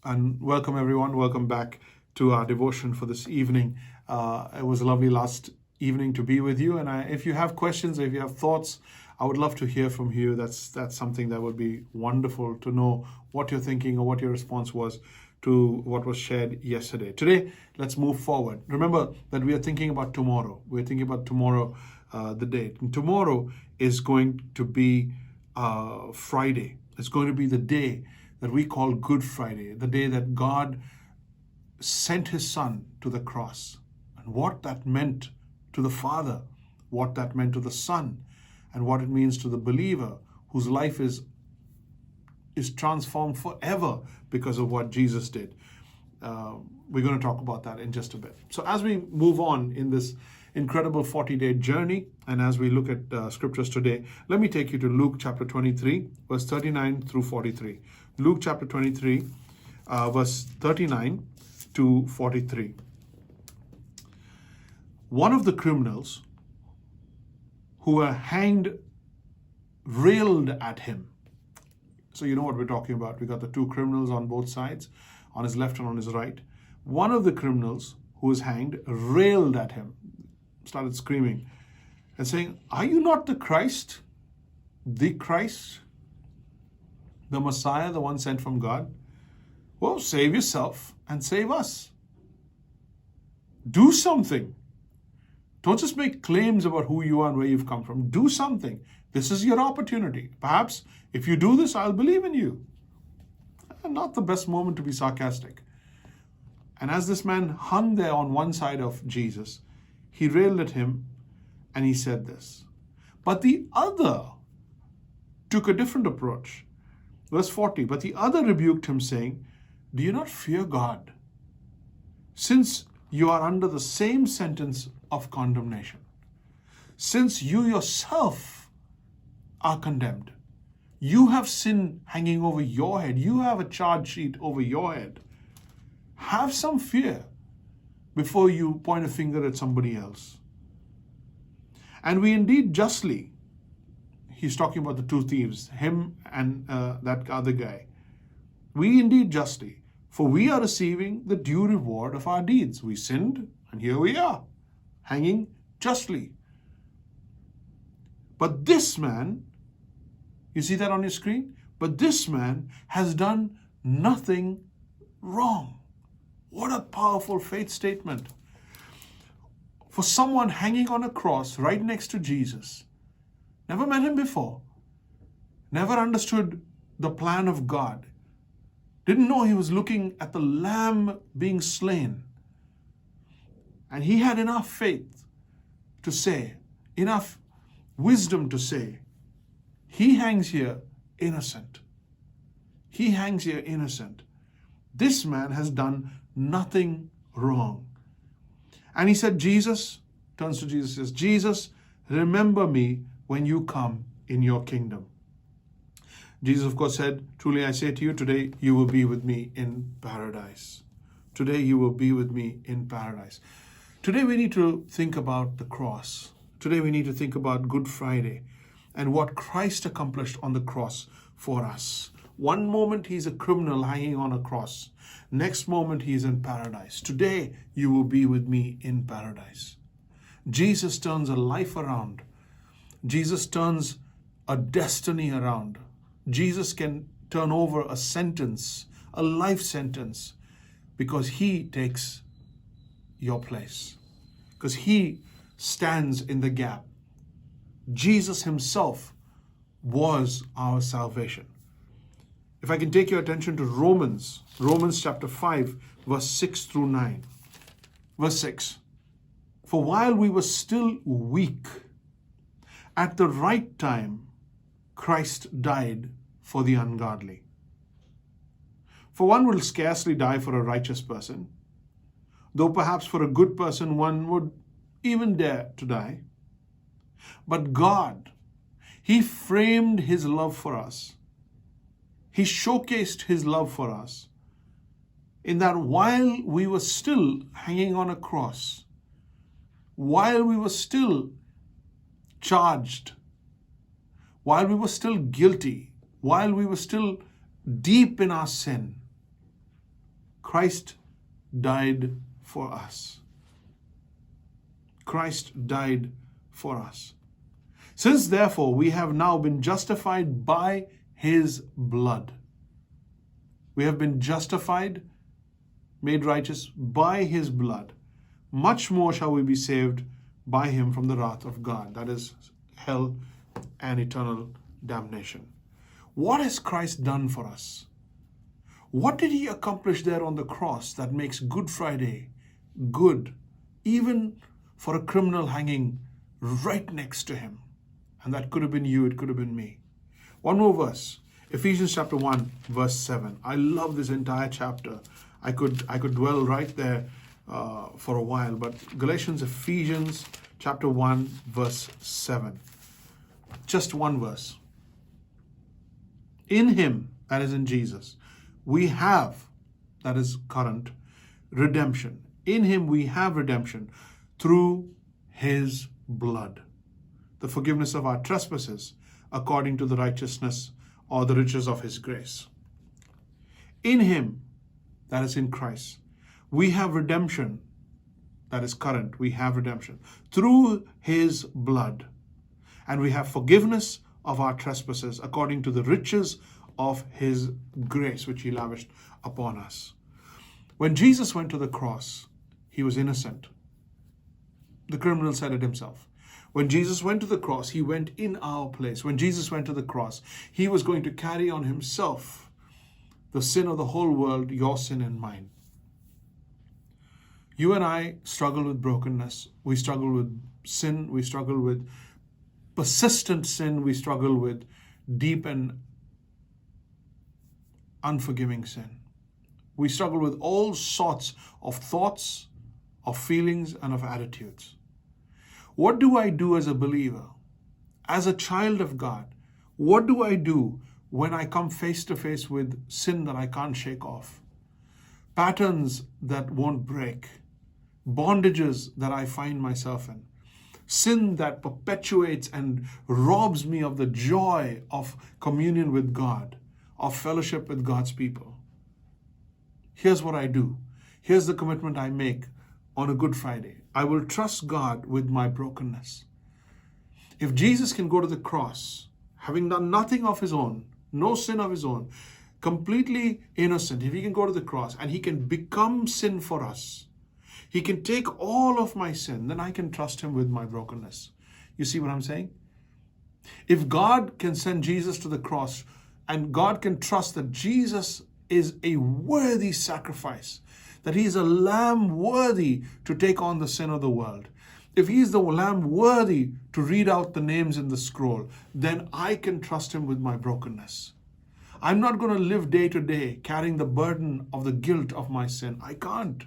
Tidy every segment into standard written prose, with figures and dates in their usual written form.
And welcome, everyone. Welcome back to our devotion for this evening. It was a lovely last evening to be with you. And if you have questions, if you have thoughts, I would love to hear from you. That's something that would be wonderful to know what you're thinking or what your response was to what was shared yesterday. Today, let's move forward. Remember that we are thinking about tomorrow. We're thinking about tomorrow, the date. And tomorrow is going to be Friday. It's going to be the day that we call Good Friday, the day that God sent his son to the cross, and what that meant to the Father, what that meant to the Son, and what it means to the believer whose life is transformed forever because of what Jesus did. We're going to talk about that in just a bit. So as we move on in this incredible 40-day journey, and as we look at scriptures today, let me take you to Luke chapter 23, verse 39 through 43. Luke chapter 23, verse 39 to 43. One of the criminals who were hanged railed at him. So you know what we're talking about. We got the two criminals on both sides, on his left and on his right. One of the criminals who was hanged railed at him, started screaming and saying, "Are you not the Christ, the Messiah, the one sent from God? Well, save yourself and save us. Do something. Don't just make claims about who you are and where you've come from. Do something. This is your opportunity. Perhaps if you do this, I'll believe in you." Not the best moment to be sarcastic. And as this man hung there on one side of Jesus, he railed at him and he said this. But the other took a different approach. Verse 40, but the other rebuked him, saying, "Do you not fear God, since you are under the same sentence of condemnation? Since you yourself are condemned, you have sin hanging over your head, you have a charge sheet over your head. Have some fear before you point a finger at somebody else. And we indeed justly," he's talking about the two thieves, him and that other guy, "we indeed justly, for we are receiving the due reward of our deeds. We sinned, and here we are, hanging justly. But this man," you see that on your screen? "But this man has done nothing wrong." What a powerful faith statement. For someone hanging on a cross right next to Jesus, never met him before, never understood the plan of God, didn't know he was looking at the Lamb being slain. And he had enough faith to say, enough wisdom to say, he hangs here innocent. He hangs here innocent. This man has done nothing wrong. And he said, Jesus, turns to Jesus, says, "Jesus, remember me when you come in your kingdom." Jesus, of course, said, "Truly I say to you, today you will be with me in paradise." Today you will be with me in paradise. Today we need to think about the cross. Today we need to think about Good Friday and what Christ accomplished on the cross for us. One moment he's a criminal hanging on a cross. Next moment he's in paradise. Today you will be with me in paradise. Jesus turns a life around. Jesus turns a destiny around. Jesus can turn over a sentence, a life sentence, because he takes your place, because he stands in the gap. Jesus himself was our salvation. If I can take your attention to Romans chapter 5, verse 6 through 9. Verse 6. For while we were still weak, at the right time, Christ died for the ungodly. For one will scarcely die for a righteous person, though perhaps for a good person one would even dare to die. But God, he framed his love for us. He showcased his love for us in that while we were still hanging on a cross, while we were still charged, while we were still guilty, while we were still deep in our sin, Christ died for us. Christ died for us. Since therefore we have now been justified by his blood. We have been justified, made righteous by his blood. Much more shall we be saved by him from the wrath of God. That is hell and eternal damnation. What has Christ done for us? What did he accomplish there on the cross that makes Good Friday good, even for a criminal hanging right next to him? And that could have been you, it could have been me. One more verse, Ephesians chapter 1, verse 7. I love this entire chapter. I could dwell right there for a while, but Ephesians chapter 1, verse 7. Just one verse. In him, that is in Jesus, we have, that is current, redemption. In him we have redemption through his blood, the forgiveness of our trespasses according to the righteousness or the riches of his grace. In him, that is in Christ, we have redemption, that is current, we have redemption through his blood. And we have forgiveness of our trespasses according to the riches of his grace, which he lavished upon us. When Jesus went to the cross, he was innocent. The criminal said it himself. When Jesus went to the cross, he went in our place. When Jesus went to the cross, he was going to carry on himself the sin of the whole world, your sin and mine. You and I struggle with brokenness. We struggle with sin. We struggle with persistent sin. We struggle with deep and unforgiving sin. We struggle with all sorts of thoughts, of feelings, and of attitudes. What do I do as a believer? As a child of God, what do I do when I come face to face with sin that I can't shake off? Patterns that won't break. Bondages that I find myself in. Sin that perpetuates and robs me of the joy of communion with God, of fellowship with God's people. Here's what I do. Here's the commitment I make on a Good Friday. I will trust God with my brokenness. If Jesus can go to the cross, having done nothing of his own, no sin of his own, completely innocent, if he can go to the cross and he can become sin for us, he can take all of my sin, then I can trust him with my brokenness. You see what I'm saying? If God can send Jesus to the cross and God can trust that Jesus is a worthy sacrifice, that he is a lamb worthy to take on the sin of the world, if he is the lamb worthy to read out the names in the scroll, then I can trust him with my brokenness. I'm not going to live day to day carrying the burden of the guilt of my sin. I can't.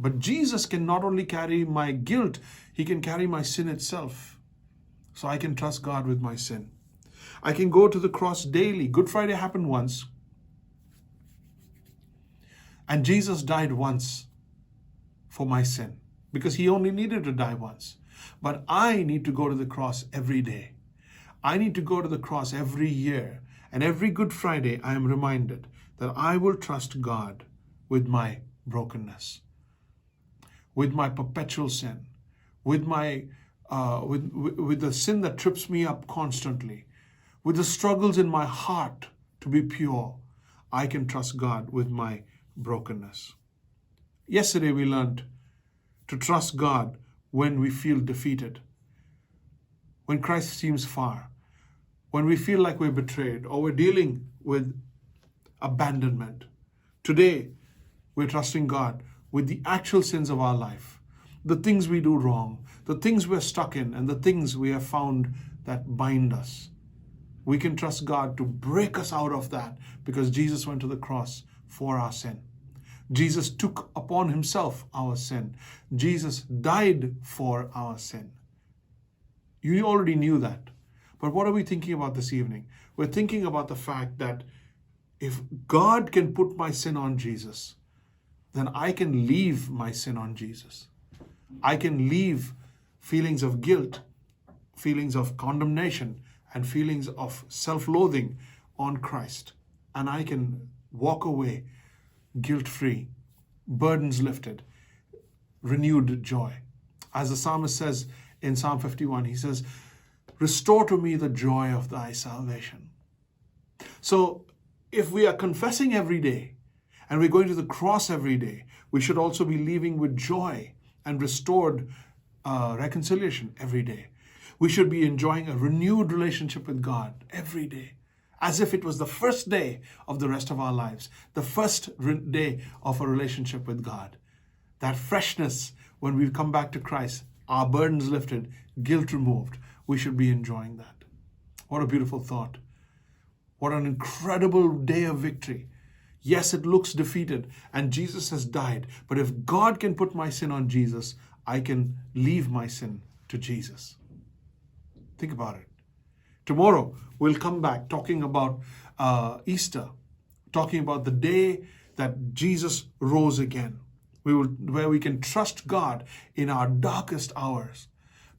But Jesus can not only carry my guilt, he can carry my sin itself. So I can trust God with my sin. I can go to the cross daily. Good Friday happened once. And Jesus died once for my sin because he only needed to die once. But I need to go to the cross every day. I need to go to the cross every year. And every Good Friday, I am reminded that I will trust God with my brokenness, with my perpetual sin, with my with the sin that trips me up constantly, with the struggles in my heart to be pure. I can trust God with my brokenness. Yesterday we learned to trust God when we feel defeated, when Christ seems far, when we feel like we're betrayed or we're dealing with abandonment. Today, we're trusting God with the actual sins of our life, the things we do wrong, the things we're stuck in, and the things we have found that bind us. We can trust God to break us out of that because Jesus went to the cross for our sin. Jesus took upon himself our sin. Jesus died for our sin. You already knew that. But what are we thinking about this evening? We're thinking about the fact that if God can put my sin on Jesus, then I can leave my sin on Jesus. I can leave feelings of guilt, feelings of condemnation, and feelings of self-loathing on Christ. And I can walk away guilt-free, burdens lifted, renewed joy. As the psalmist says in Psalm 51, he says, "Restore to me the joy of thy salvation." So if we are confessing every day and we're going to the cross every day, we should also be leaving with joy and restored reconciliation every day. We should be enjoying a renewed relationship with God every day, as if it was the first day of the rest of our lives, the first day of a relationship with God. That freshness when we come back to Christ, our burdens lifted, guilt removed, we should be enjoying that. What a beautiful thought. What an incredible day of victory. Yes, it looks defeated and Jesus has died, but if God can put my sin on Jesus, I can leave my sin to Jesus. Think about it. Tomorrow, we'll come back talking about Easter, talking about the day that Jesus rose again, where we can trust God in our darkest hours.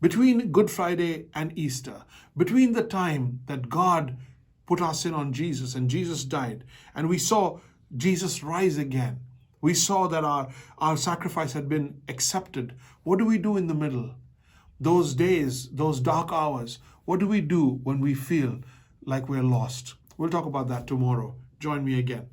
Between Good Friday and Easter, between the time that God put our sin on Jesus and Jesus died, and we saw Jesus rise again, we saw that our sacrifice had been accepted. What do we do in the middle? Those days, those dark hours, what do we do when we feel like we're lost? We'll talk about that tomorrow. Join me again.